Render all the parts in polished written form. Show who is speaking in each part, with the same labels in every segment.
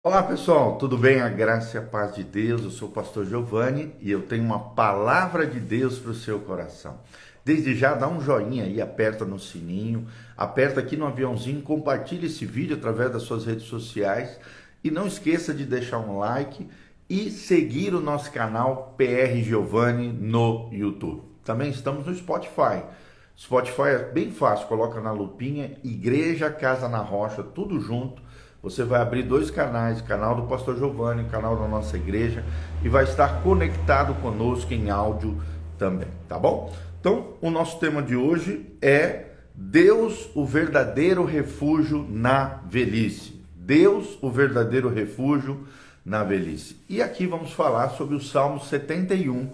Speaker 1: Olá pessoal, tudo bem? A graça e a paz de Deus. Eu sou o pastor Giovanni e eu tenho uma palavra de Deus para o seu coração. Desde já dá um joinha aí, aperta no sininho, aperta aqui no aviãozinho, compartilha esse vídeo através das suas redes sociais e não esqueça de deixar um like e seguir o nosso canal PR Giovanni no YouTube. Também estamos no Spotify. Spotify é bem fácil, coloca na lupinha Igreja Casa na Rocha, tudo junto. Você vai abrir dois canais, o canal do pastor Giovanni, o canal da nossa igreja, e vai estar conectado conosco em áudio também, tá bom? Então, o nosso tema de hoje é Deus, o verdadeiro refúgio na velhice. Deus, o verdadeiro refúgio na velhice. E aqui vamos falar sobre o Salmo 71.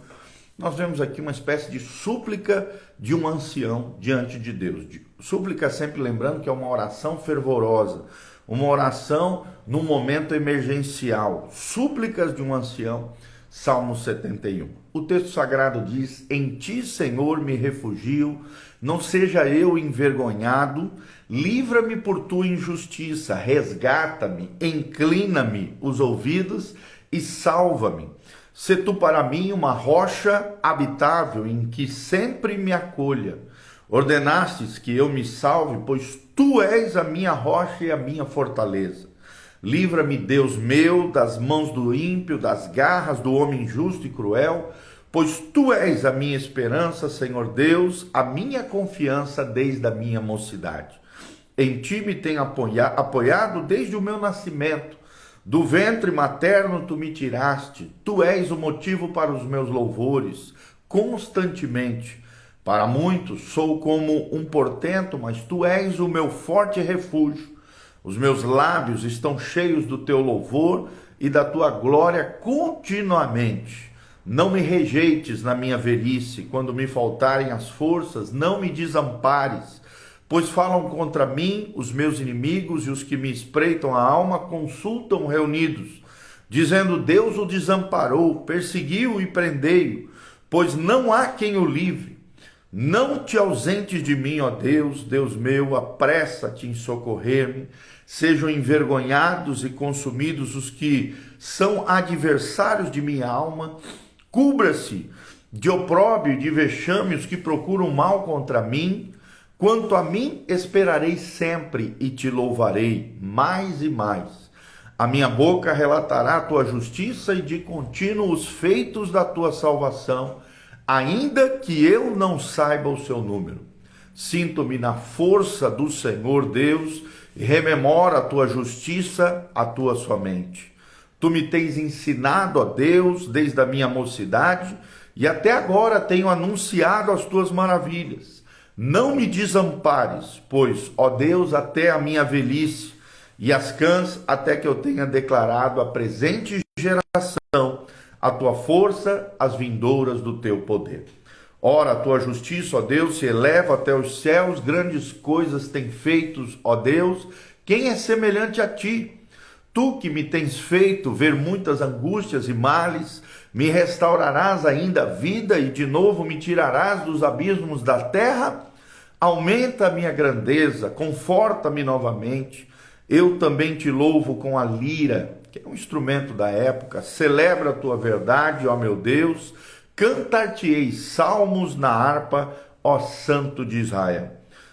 Speaker 1: Nós vemos aqui uma espécie de súplica de um ancião diante de Deus. Súplica, sempre lembrando que é uma oração fervorosa, uma oração num momento emergencial. Súplicas de um ancião, Salmo 71. O texto sagrado diz: Em ti, Senhor, me refugio, não seja eu envergonhado, livra-me por tua injustiça, resgata-me, inclina-me os ouvidos e salva-me. Se tu para mim uma rocha habitável em que sempre me acolha. Ordenastes que eu me salve, pois tu és a minha rocha e a minha fortaleza. Livra-me, Deus meu, das mãos do ímpio, das garras do homem justo e cruel, pois tu és a minha esperança, Senhor Deus, a minha confiança desde a minha mocidade. Em ti me tenho apoiado desde o meu nascimento. Do ventre materno tu me tiraste, tu és o motivo para os meus louvores, constantemente. Para muitos sou como um portento, mas tu és o meu forte refúgio. Os meus lábios estão cheios do teu louvor e da tua glória continuamente. Não me rejeites na minha velhice, quando me faltarem as forças, não me desampares, pois falam contra mim os meus inimigos e os que me espreitam a alma consultam reunidos, dizendo: Deus o desamparou, perseguiu e prendeu, pois não há quem o livre. Não te ausentes de mim, ó Deus, Deus meu, apressa-te em socorrer-me. Sejam envergonhados e consumidos os que são adversários de minha alma. Cubra-se de opróbrio e de vexame os que procuram mal contra mim. Quanto a mim, esperarei sempre e te louvarei mais e mais. A minha boca relatará a tua justiça e de contínuo os feitos da tua salvação, ainda que eu não saiba o seu número. Sinto-me na força do Senhor Deus e rememoro a tua justiça, a tua somente. Tu me tens ensinado, ó Deus, desde a minha mocidade, e até agora tenho anunciado as tuas maravilhas. Não me desampares, pois, ó Deus, até a minha velhice, e as cãs até que eu tenha declarado a presente geração a tua força, as vindouras do teu poder. Ora, a tua justiça, ó Deus, se eleva até os céus, grandes coisas tem feitos, ó Deus, quem é semelhante a ti? Tu que me tens feito ver muitas angústias e males, me restaurarás ainda a vida e de novo me tirarás dos abismos da terra? Aumenta a minha grandeza, conforta-me novamente. Eu também te louvo com a lira, que é um instrumento da época. Celebra a tua verdade, ó meu Deus. Cantar-te-ei salmos na harpa, ó Santo de Israel.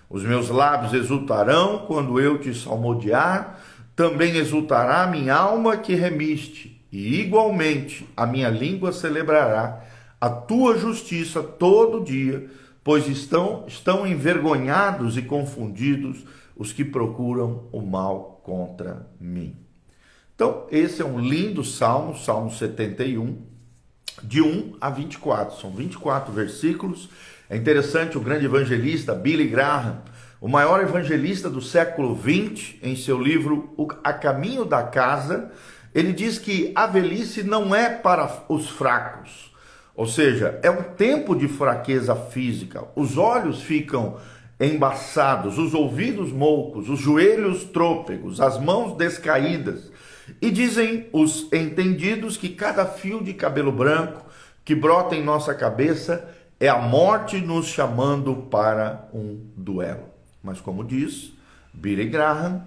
Speaker 1: Os meus lábios exultarão quando eu te salmodiar. Também exultará minha alma que remiste. E igualmente a minha língua celebrará a tua justiça todo dia, pois estão envergonhados e confundidos os que procuram o mal contra mim. Então, esse é um lindo salmo, Salmo 71, de 1 a 24. São 24 versículos. É interessante, o grande evangelista Billy Graham, o maior evangelista do século XX, em seu livro A Caminho da Casa, ele diz que a velhice não é para os fracos. Ou seja, é um tempo de fraqueza física. Os olhos ficam embaçados, os ouvidos moucos, os joelhos trôpegos, as mãos descaídas. E dizem os entendidos que cada fio de cabelo branco que brota em nossa cabeça é a morte nos chamando para um duelo. Mas como diz Billy Graham,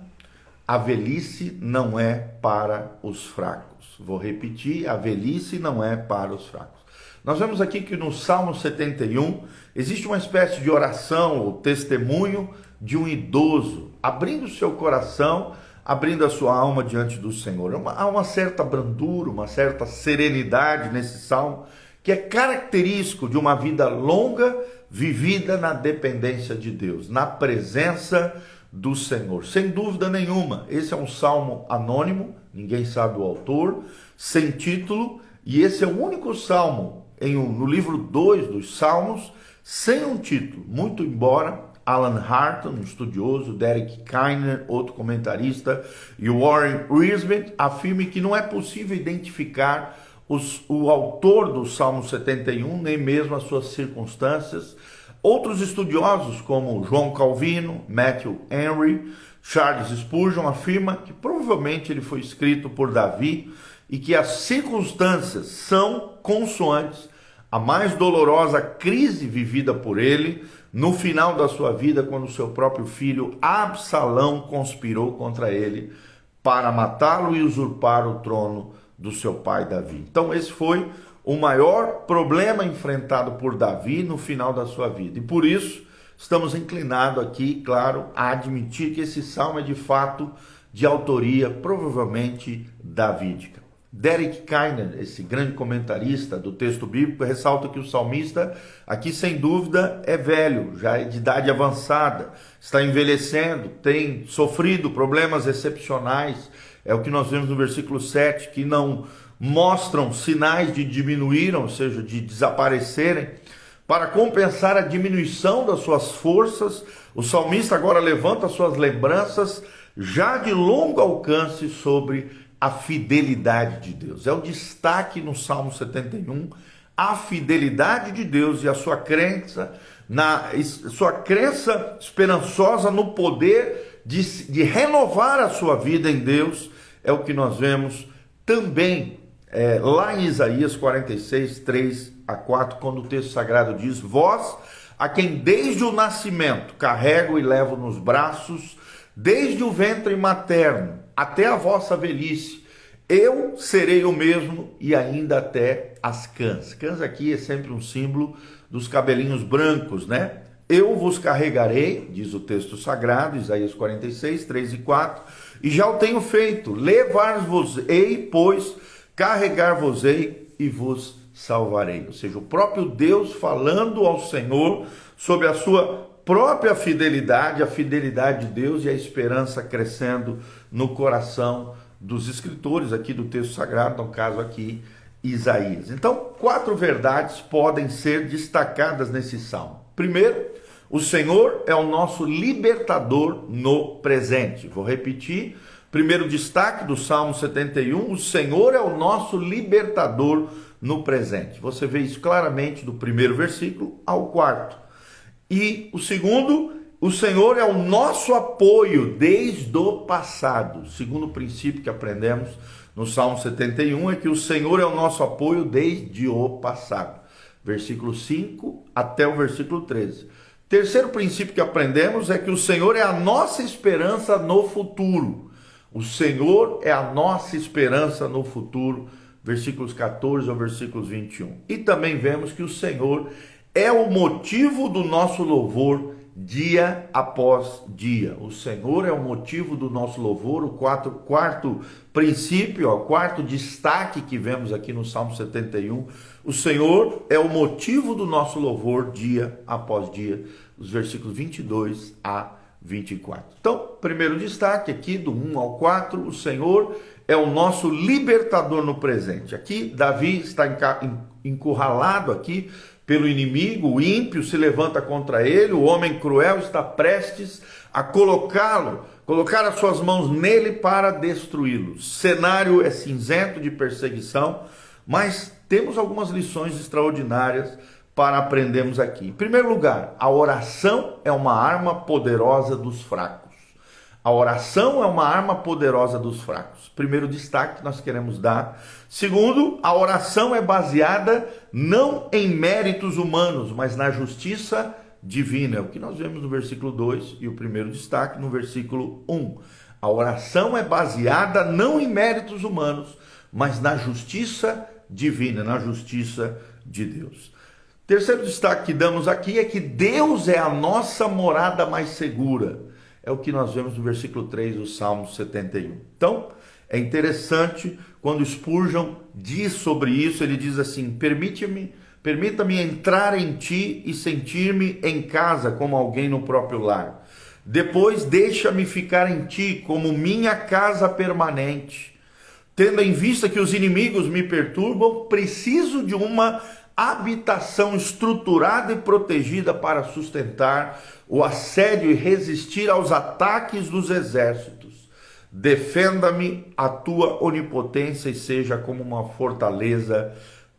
Speaker 1: a velhice não é para os fracos. Vou repetir, a velhice não é para os fracos. Nós vemos aqui que no Salmo 71 existe uma espécie de oração ou testemunho de um idoso, abrindo seu coração, abrindo a sua alma diante do Senhor. Há uma certa brandura, uma certa serenidade nesse salmo, que é característico de uma vida longa, vivida na dependência de Deus, na presença do Senhor. Sem dúvida nenhuma, esse é um salmo anônimo, ninguém sabe o autor, sem título, e esse é o único salmo no livro 2 dos Salmos, sem um título, muito embora Alan Harton, um estudioso, Derek Kiner, outro comentarista, e Warren Wiersbe afirmem que não é possível identificar o autor do Salmo 71, nem mesmo as suas circunstâncias. Outros estudiosos, como João Calvino, Matthew Henry, Charles Spurgeon, afirmam que provavelmente ele foi escrito por Davi e que as circunstâncias são consoantes a mais dolorosa crise vivida por ele no final da sua vida, quando seu próprio filho Absalão conspirou contra ele para matá-lo e usurpar o trono do seu pai Davi. Então esse foi o maior problema enfrentado por Davi no final da sua vida. E por isso estamos inclinados aqui, claro, a admitir que esse salmo é de fato de autoria provavelmente davídica. Derek Kiner, esse grande comentarista do texto bíblico, ressalta que o salmista aqui sem dúvida é velho, já é de idade avançada, está envelhecendo, tem sofrido problemas excepcionais. É o que nós vemos no versículo 7, que não mostram sinais de diminuírem, ou seja, de desaparecerem. Para compensar a diminuição das suas forças, o salmista agora levanta suas lembranças já de longo alcance sobre a fidelidade de Deus. É o destaque no Salmo 71, a fidelidade de Deus e a sua crença esperançosa no poder de renovar a sua vida em Deus. É o que nós vemos também lá em Isaías 46, 3 a 4, quando o texto sagrado diz: vós, a quem desde o nascimento carrego e levo nos braços, desde o ventre materno até a vossa velhice, eu serei o mesmo e ainda até as cãs. Cãs aqui é sempre um símbolo dos cabelinhos brancos, né? Eu vos carregarei, diz o texto sagrado, Isaías 46, 3 e 4, e já o tenho feito, levar-vos-ei, pois carregar-vos-ei e vos salvarei. Ou seja, o próprio Deus falando ao Senhor sobre a sua própria fidelidade, a fidelidade de Deus e a esperança crescendo no coração dos escritores aqui do texto sagrado, no caso aqui, Isaías. Então, 4 verdades podem ser destacadas nesse salmo. Primeiro, o Senhor é o nosso libertador no presente. Vou repetir. Primeiro destaque do Salmo 71, o Senhor é o nosso libertador no presente. Você vê isso claramente do primeiro versículo ao 4º. E o segundo, o Senhor é o nosso apoio desde o passado. O segundo princípio que aprendemos no Salmo 71 é que o Senhor é o nosso apoio desde o passado. Versículo 5 até o versículo 13. Terceiro princípio que aprendemos é que o Senhor é a nossa esperança no futuro. O Senhor é a nossa esperança no futuro. Versículos 14 ao versículos 21. E também vemos que o Senhor é o motivo do nosso louvor dia após dia. O Senhor é o motivo do nosso louvor. O quarto princípio, o quarto destaque que vemos aqui no Salmo 71. O Senhor é o motivo do nosso louvor dia após dia. Os versículos 22 a 24. Então, primeiro destaque aqui do 1 ao 4. O Senhor é o nosso libertador no presente. Aqui, Davi está encurralado aqui pelo inimigo, o ímpio se levanta contra ele, o homem cruel está prestes a colocar as suas mãos nele para destruí-lo. O cenário é cinzento de perseguição, mas temos algumas lições extraordinárias para aprendermos aqui. Em primeiro lugar, a oração é uma arma poderosa dos fracos. A oração é uma arma poderosa dos fracos. Primeiro destaque que nós queremos dar. Segundo, a oração é baseada não em méritos humanos, mas na justiça divina. É o que nós vemos no versículo 2 e o primeiro destaque no versículo 1. A oração é baseada não em méritos humanos, mas na justiça divina, na justiça de Deus. Terceiro destaque que damos aqui é que Deus é a nossa morada mais segura. É o que nós vemos no versículo 3 do Salmo 71. Então, é interessante quando Spurgeon diz sobre isso, ele diz assim: permita-me entrar em ti e sentir-me em casa como alguém no próprio lar. Depois deixa-me ficar em ti como minha casa permanente. Tendo em vista que os inimigos me perturbam, preciso de uma habitação estruturada e protegida para sustentar o assédio e resistir aos ataques dos exércitos. Defenda-me a tua onipotência e seja como uma fortaleza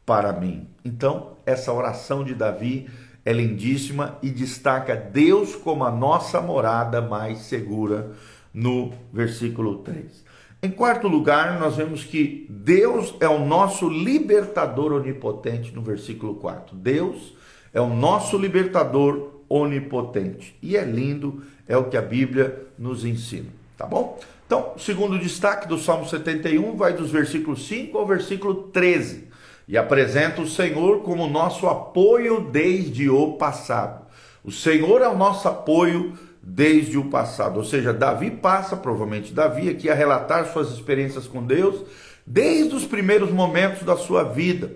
Speaker 1: para mim. Então, essa oração de Davi é lindíssima e destaca Deus como a nossa morada mais segura no versículo 3. Em quarto lugar, nós vemos que Deus é o nosso libertador onipotente no versículo 4. Deus é o nosso libertador onipotente. E é lindo, é o que a Bíblia nos ensina, tá bom? Então, o segundo destaque do Salmo 71 vai dos versículos 5 ao versículo 13. E apresenta o Senhor como nosso apoio desde o passado. O Senhor é o nosso apoio desde o passado. Ou seja, Davi passa, provavelmente Davi, aqui a relatar suas experiências com Deus desde os primeiros momentos da sua vida.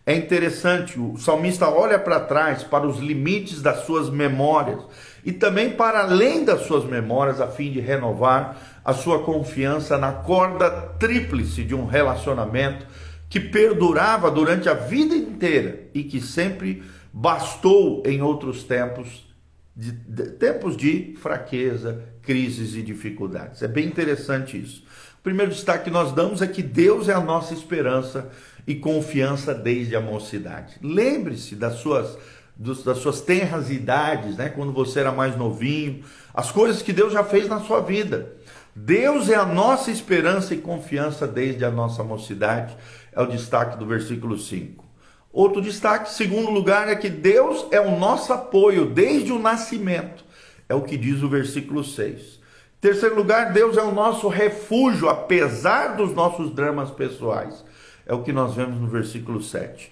Speaker 1: É interessante, o salmista olha para trás, para os limites das suas memórias e também para além das suas memórias, a fim de renovar a sua confiança na corda tríplice de um relacionamento que perdurava durante a vida inteira e que sempre bastou em outros tempos de fraqueza, crises e dificuldades. É bem interessante isso. O primeiro destaque que nós damos é que Deus é a nossa esperança e confiança desde a mocidade. Lembre-se das suas tenras idades, né? Quando você era mais novinho, as coisas que Deus já fez na sua vida. Deus é a nossa esperança e confiança desde a nossa mocidade. É o destaque do versículo 5. Outro destaque, segundo lugar, é que Deus é o nosso apoio desde o nascimento. É o que diz o versículo 6. Terceiro lugar, Deus é o nosso refúgio, apesar dos nossos dramas pessoais. É o que nós vemos no versículo 7.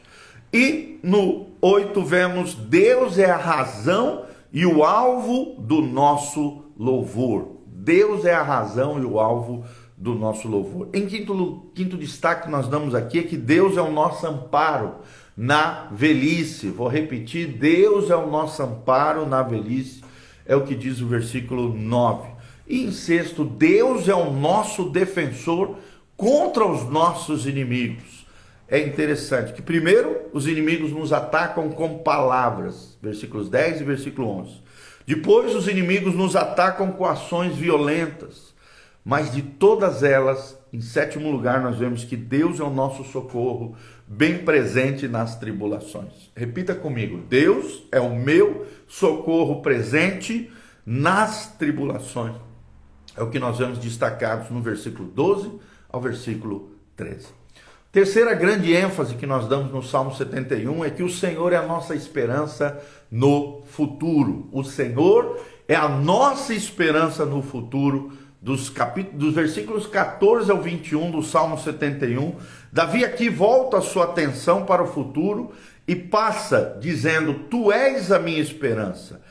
Speaker 1: E no 8 vemos, Deus é a razão e o alvo do nosso louvor. Deus é a razão e o alvo do nosso louvor. Em quinto destaque nós damos aqui é que Deus é o nosso amparo na velhice. Vou repetir, Deus é o nosso amparo na velhice, é o que diz o versículo 9. E em sexto, Deus é o nosso defensor contra os nossos inimigos. É interessante que primeiro os inimigos nos atacam com palavras, versículos 10 e versículo 11. Depois os inimigos nos atacam com ações violentas. Mas de todas elas, em sétimo lugar, nós vemos que Deus é o nosso socorro, bem presente nas tribulações. Repita comigo: Deus é o meu socorro presente nas tribulações. É o que nós vemos destacados no versículo 12 ao versículo 13. Terceira grande ênfase que nós damos no Salmo 71 é que o Senhor é a nossa esperança no futuro. O Senhor é a nossa esperança no futuro. Dos versículos 14 ao 21 do Salmo 71, Davi aqui volta a sua atenção para o futuro e passa dizendo: Tu és a minha esperança,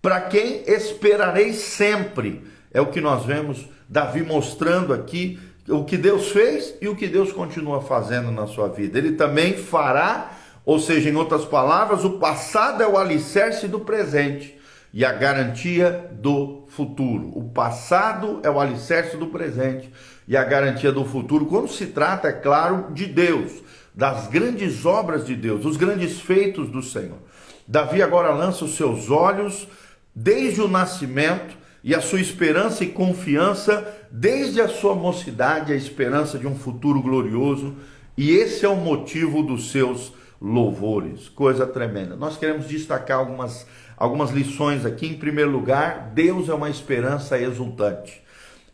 Speaker 1: para quem esperarei sempre. É o que nós vemos Davi mostrando aqui, o que Deus fez e o que Deus continua fazendo na sua vida. Ele também fará, ou seja, em outras palavras, o passado é o alicerce do presente e a garantia do futuro. O passado é o alicerce do presente e a garantia do futuro, quando se trata, é claro, de Deus, das grandes obras de Deus, dos grandes feitos do Senhor. Davi agora lança os seus olhos desde o nascimento e a sua esperança e confiança desde a sua mocidade, a esperança de um futuro glorioso, e esse é o motivo dos seus louvores. Coisa tremenda. Nós queremos destacar algumas lições aqui. Em primeiro lugar, Deus é uma esperança exultante.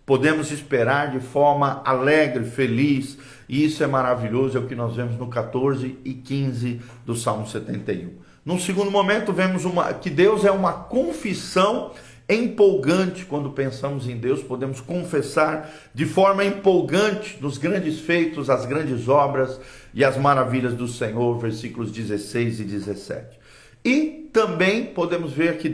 Speaker 1: Podemos esperar de forma alegre, feliz, e isso é maravilhoso, é o que nós vemos no 14 e 15 do Salmo 71. Num segundo momento, vemos que Deus é uma confissão empolgante quando pensamos em Deus, podemos confessar de forma empolgante nos grandes feitos, as grandes obras e as maravilhas do Senhor, versículos 16 e 17. E também podemos ver que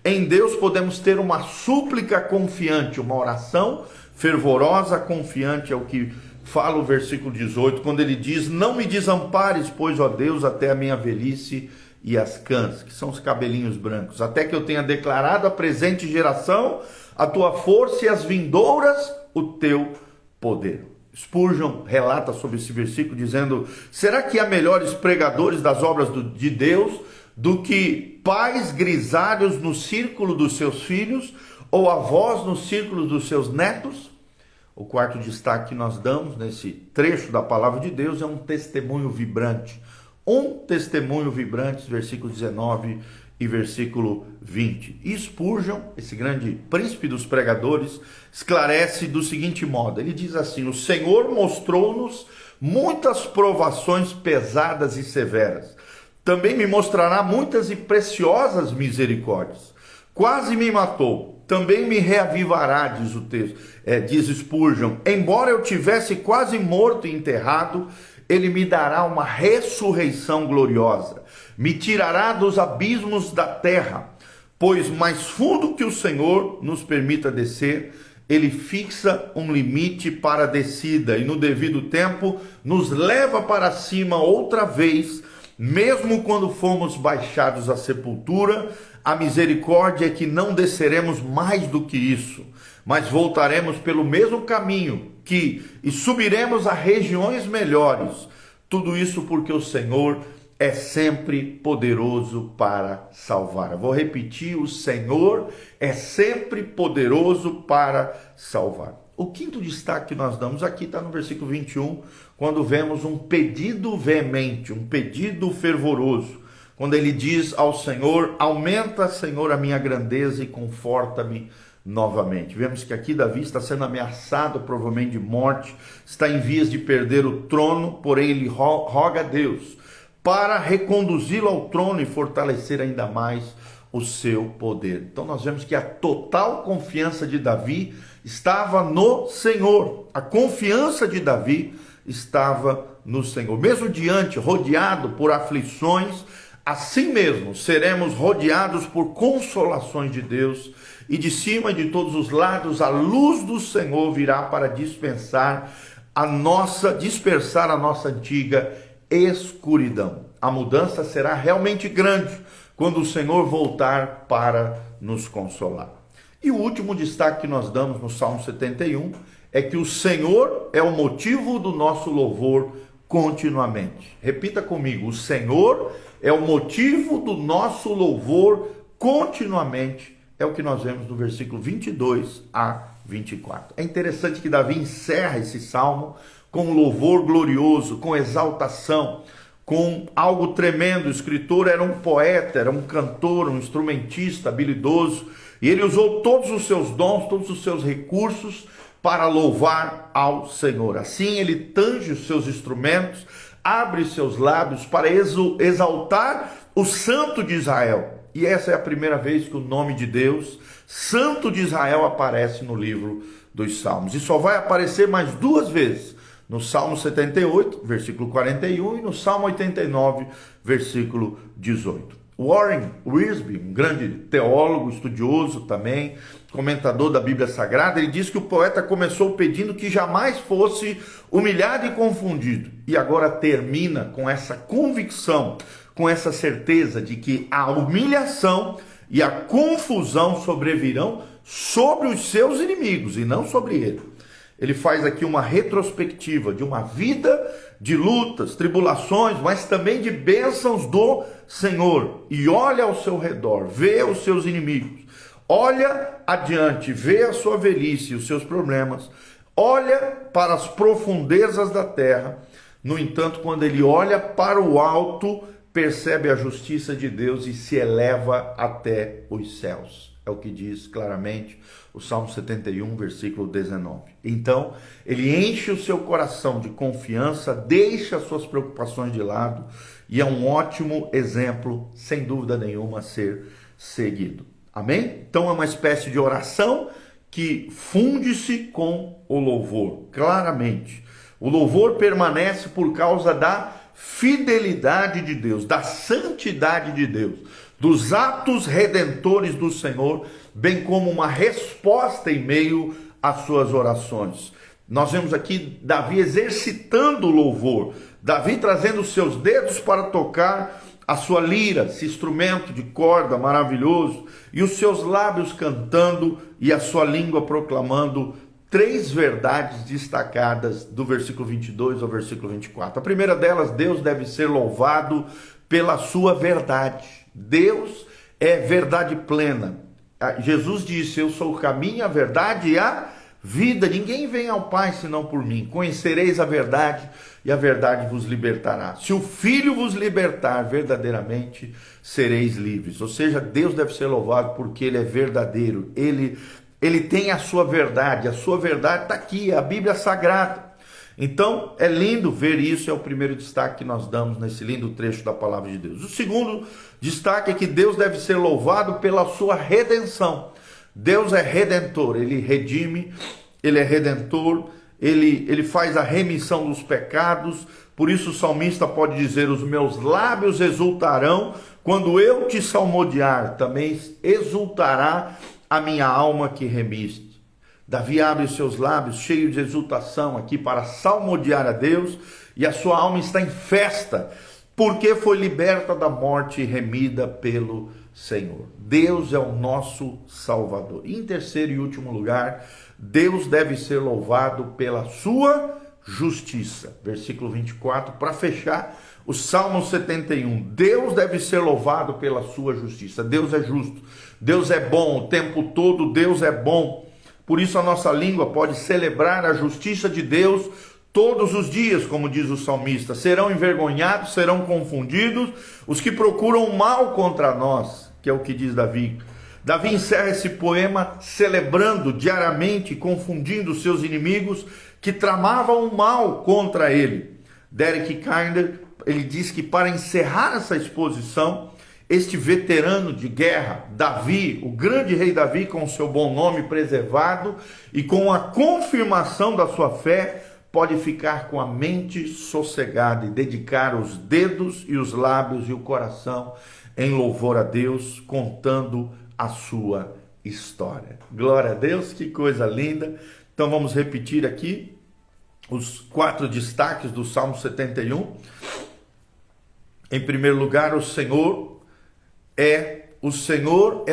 Speaker 1: em Deus podemos ter uma súplica confiante, uma oração fervorosa, confiante, é o que fala o versículo 18, quando ele diz: não me desampares, pois, ó Deus, até a minha velhice e as cãs, que são os cabelinhos brancos, até que eu tenha declarado à presente geração a tua força e as vindouras o teu poder. Spurgeon relata sobre esse versículo dizendo: será que há melhores pregadores das obras de Deus do que pais grisalhos no círculo dos seus filhos ou avós no círculo dos seus netos? O quarto destaque que nós damos nesse trecho da palavra de Deus é um testemunho vibrante. Um testemunho vibrante, versículo 19 e versículo 20. E Spurgeon, esse grande príncipe dos pregadores, esclarece do seguinte modo. Ele diz assim: o Senhor mostrou-nos muitas provações pesadas e severas. Também me mostrará muitas e preciosas misericórdias. Quase me matou. Também me reavivará, diz o texto, diz Spurgeon. Embora eu tivesse quase morto e enterrado, ele me dará uma ressurreição gloriosa. Me tirará dos abismos da terra, pois mais fundo que o Senhor nos permita descer, ele fixa um limite para a descida e no devido tempo nos leva para cima outra vez, mesmo quando fomos baixados à sepultura. A misericórdia é que não desceremos mais do que isso, mas voltaremos pelo mesmo caminho e subiremos a regiões melhores. Tudo isso porque o Senhor é sempre poderoso para salvar. Eu vou repetir: o Senhor é sempre poderoso para salvar. O quinto destaque que nós damos aqui está no versículo 21, quando vemos um pedido veemente, um pedido fervoroso. Quando ele diz ao Senhor: aumenta, Senhor, a minha grandeza e conforta-me novamente. Vemos que aqui Davi está sendo ameaçado provavelmente de morte, está em vias de perder o trono, porém ele roga a Deus para reconduzi-lo ao trono e fortalecer ainda mais o seu poder. Então nós vemos que a total confiança de Davi estava no Senhor. A confiança de Davi estava no Senhor. Mesmo rodeado por aflições, assim mesmo seremos rodeados por consolações de Deus, e de cima de todos os lados a luz do Senhor virá para dispersar a nossa antiga escuridão. A mudança será realmente grande quando o Senhor voltar para nos consolar. E o último destaque que nós damos no Salmo 71 é que o Senhor é o motivo do nosso louvor continuamente. Repita comigo: o Senhor é o motivo do nosso louvor continuamente. É o que nós vemos do versículo 22 a 24. É interessante que Davi encerra esse salmo com um louvor glorioso, com exaltação, com algo tremendo. O escritor era um poeta, era um cantor, um instrumentista habilidoso, e ele usou todos os seus dons, todos os seus recursos para louvar ao Senhor. Assim ele tange os seus instrumentos, abre seus lábios para exaltar o Santo de Israel. E essa é a primeira vez que o nome de Deus, Santo de Israel, aparece no livro dos Salmos. E só vai aparecer mais duas vezes, no Salmo 78, versículo 41, e no Salmo 89, versículo 18. Warren Wiersbe, um grande teólogo, estudioso também, comentador da Bíblia Sagrada, ele diz que o poeta começou pedindo que jamais fosse humilhado e confundido, e agora termina com essa convicção, com essa certeza de que a humilhação e a confusão sobrevirão sobre os seus inimigos e não sobre ele. Ele faz aqui uma retrospectiva de uma vida de lutas, tribulações, mas também de bênçãos do Senhor. E olha ao seu redor, vê os seus inimigos, olha adiante, vê a sua velhice e os seus problemas, olha para as profundezas da terra. No entanto, quando ele olha para o alto, percebe a justiça de Deus e se eleva até os céus. É o que diz claramente o Salmo 71, versículo 19. Então, ele enche o seu coração de confiança, deixa as suas preocupações de lado, e é um ótimo exemplo, sem dúvida nenhuma, a ser seguido. Amém? Então é uma espécie de oração que funde-se com o louvor, claramente. O louvor permanece por causa da fidelidade de Deus, da santidade de Deus, dos atos redentores do Senhor, bem como uma resposta em meio às suas orações. Nós vemos aqui Davi exercitando o louvor, Davi trazendo os seus dedos para tocar a sua lira, esse instrumento de corda maravilhoso, e os seus lábios cantando e a sua língua proclamando três verdades destacadas do versículo 22 ao versículo 24. A primeira delas, Deus deve ser louvado pela sua verdade. Deus é verdade plena. Jesus disse: eu sou o caminho, a verdade e a vida. Ninguém vem ao Pai senão por mim. Conhecereis a verdade e a verdade vos libertará. Se o Filho vos libertar, verdadeiramente sereis livres. Ou seja, Deus deve ser louvado porque Ele é verdadeiro. Ele tem a sua verdade está aqui, é a Bíblia Sagrada. Então, é lindo ver isso, é o primeiro destaque que nós damos nesse lindo trecho da Palavra de Deus. O segundo destaque é que Deus deve ser louvado pela sua redenção. Deus é redentor, Ele redime, Ele é redentor, Ele faz a remissão dos pecados. Por isso o salmista pode dizer: os meus lábios exultarão quando eu te salmodiar, também exultará a minha alma que remiste. Davi abre os seus lábios cheio de exultação aqui para salmodiar a Deus, e a sua alma está em festa, porque foi liberta da morte e remida pelo Senhor. Deus é o nosso Salvador. E em terceiro e último lugar, Deus deve ser louvado pela sua justiça. Versículo 24, para fechar o Salmo 71. Deus deve ser louvado pela sua justiça. Deus é justo, Deus é bom, o tempo todo Deus é bom. Por isso a nossa língua pode celebrar a justiça de Deus todos os dias, como diz o salmista. Serão envergonhados, serão confundidos os que procuram o mal contra nós, que é o que diz Davi. Davi encerra esse poema celebrando diariamente, confundindo os seus inimigos que tramavam o mal contra ele. Derek Kidner, ele diz que para encerrar essa exposição, este veterano de guerra, Davi, o grande rei Davi, com o seu bom nome preservado e com a confirmação da sua fé, pode ficar com a mente sossegada e dedicar os dedos e os lábios e o coração em louvor a Deus, contando a sua história. Glória a Deus, que coisa linda. Então vamos repetir aqui os 4 destaques do Salmo 71. Em primeiro lugar, o Senhor é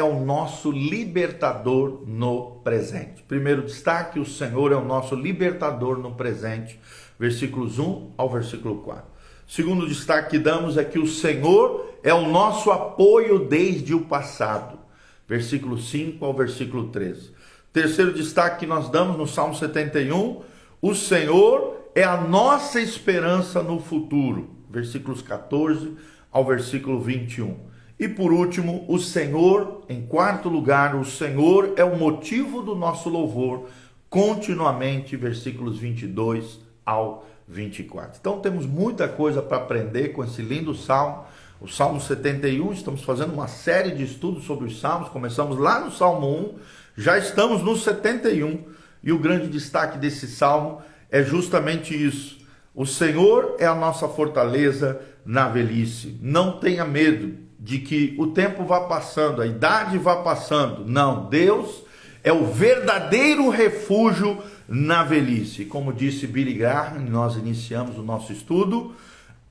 Speaker 1: o nosso libertador no presente. Primeiro destaque: o Senhor é o nosso libertador no presente. Versículos 1 ao versículo 4. Segundo destaque que damos é que o Senhor é o nosso apoio desde o passado. Versículo 5 ao versículo 13. Terceiro destaque que nós damos no Salmo 71, o Senhor é a nossa esperança no futuro. Versículos 14 ao versículo 21. E por último, o Senhor, em quarto lugar, o Senhor é o motivo do nosso louvor continuamente, versículos 22 ao 24. Então temos muita coisa para aprender com esse lindo salmo, o Salmo 71. Estamos fazendo uma série de estudos sobre os salmos, começamos lá no Salmo 1, já estamos no 71, e o grande destaque desse salmo é justamente isso: o Senhor é a nossa fortaleza na velhice. Não tenha medo de que o tempo vá passando, a idade vá passando. Não, Deus é o verdadeiro refúgio na velhice. Como disse Billy Graham, nós iniciamos o nosso estudo,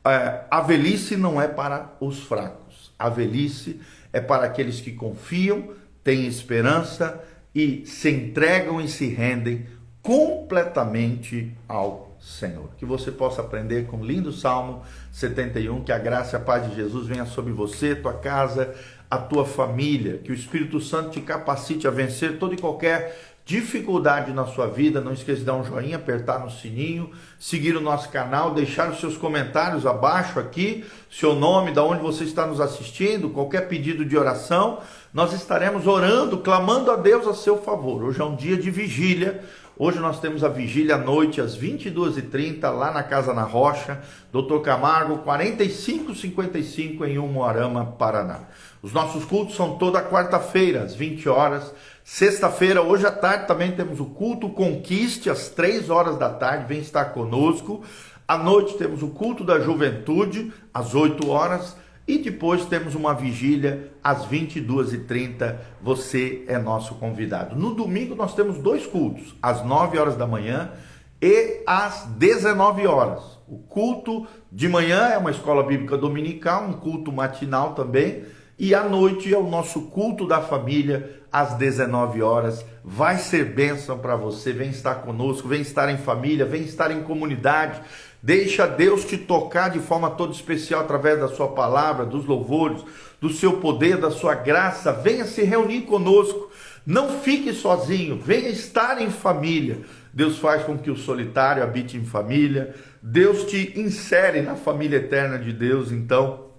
Speaker 1: a velhice não é para os fracos. A velhice é para aqueles que confiam, têm esperança e se entregam e se rendem completamente ao Senhor. Que você possa aprender com o lindo Salmo 71, que a graça e a paz de Jesus venha sobre você, tua casa, a tua família, que o Espírito Santo te capacite a vencer toda e qualquer dificuldade na sua vida. Não esqueça de dar um joinha, apertar no sininho, seguir o nosso canal, deixar os seus comentários abaixo aqui, seu nome, da onde você está nos assistindo, qualquer pedido de oração, nós estaremos orando, clamando a Deus a seu favor. Hoje é um dia de vigília. Hoje nós temos a vigília à noite, às 22h30, lá na Casa na Rocha, Dr. Camargo, 4555, em Umuarama, Paraná. Os nossos cultos são toda quarta-feira, às 20 horas. Sexta-feira, hoje à tarde, também temos o culto Conquiste, às 3 horas da tarde, vem estar conosco. À noite temos o culto da juventude, às 8 horas. E depois temos uma vigília às 22h30, você é nosso convidado. No domingo nós temos 2 cultos, às 9 horas da manhã e às 19 horas. O culto de manhã é uma escola bíblica dominical, um culto matinal também. E à noite é o nosso culto da família, às 19 horas. Vai ser bênção para você, vem estar conosco, vem estar em família, vem estar em comunidade. Deixa Deus te tocar de forma toda especial através da sua palavra, dos louvores, do seu poder, da sua graça. Venha se reunir conosco. Não fique sozinho, venha estar em família. Deus faz com que o solitário habite em família. Deus te insere na família eterna de Deus. Então,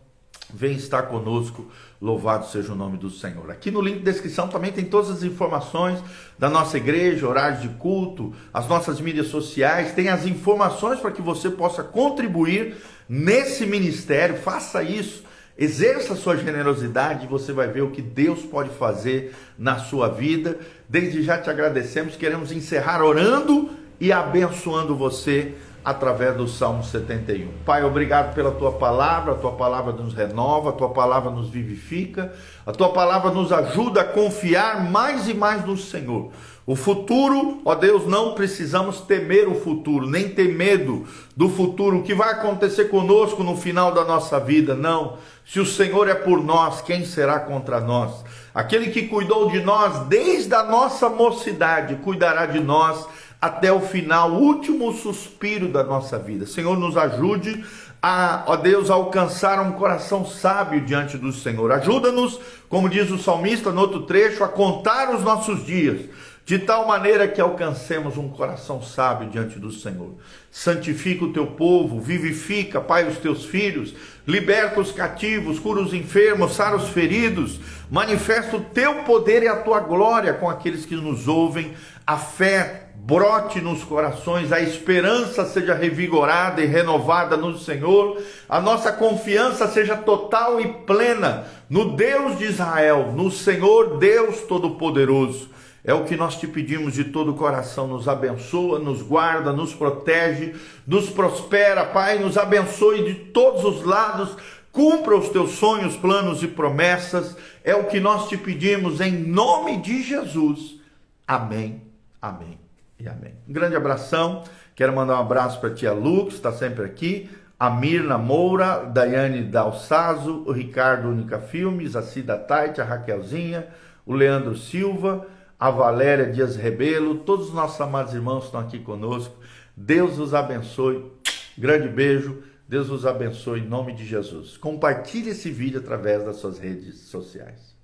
Speaker 1: vem estar conosco. Louvado seja o nome do Senhor. Aqui no link de descrição também tem todas as informações da nossa igreja, horários de culto, as nossas mídias sociais, tem as informações para que você possa contribuir nesse ministério. Faça isso, exerça a sua generosidade e você vai ver o que Deus pode fazer na sua vida. Desde já te agradecemos, queremos encerrar orando e abençoando você através do Salmo 71. Pai, obrigado pela tua palavra, a tua palavra nos renova, a tua palavra nos vivifica, a tua palavra nos ajuda a confiar mais e mais no Senhor. O futuro, ó Deus, não precisamos temer o futuro, nem ter medo do futuro, o que vai acontecer conosco no final da nossa vida, não. Se o Senhor é por nós, quem será contra nós? Aquele que cuidou de nós desde a nossa mocidade, cuidará de nós até o final, o último suspiro da nossa vida. Senhor, nos ajude a, ó Deus, a alcançar um coração sábio diante do Senhor. Ajuda-nos, como diz o salmista no outro trecho, a contar os nossos dias, de tal maneira que alcancemos um coração sábio diante do Senhor. Santifica o teu povo, vivifica, Pai, os teus filhos, liberta os cativos, cura os enfermos, sara os feridos, manifesta o teu poder e a tua glória com aqueles que nos ouvem. A fé brote nos corações, a esperança seja revigorada e renovada no Senhor, a nossa confiança seja total e plena no Deus de Israel, no Senhor Deus Todo-Poderoso. É o que nós te pedimos de todo o coração. Nos abençoa, nos guarda, nos protege, nos prospera, Pai, nos abençoe de todos os lados, cumpra os teus sonhos, planos e promessas. É o que nós te pedimos em nome de Jesus. Amém, amém e amém. Um grande abração. Quero mandar um abraço para a tia Lu, que está sempre aqui, a Mirna Moura, Daiane Dalsazo, o Ricardo Única Filmes, a Cida Taite, a Raquelzinha, o Leandro Silva, a Valéria Dias Rebelo, todos os nossos amados irmãos estão aqui conosco. Deus os abençoe. Grande beijo. Deus os abençoe em nome de Jesus. Compartilhe esse vídeo através das suas redes sociais.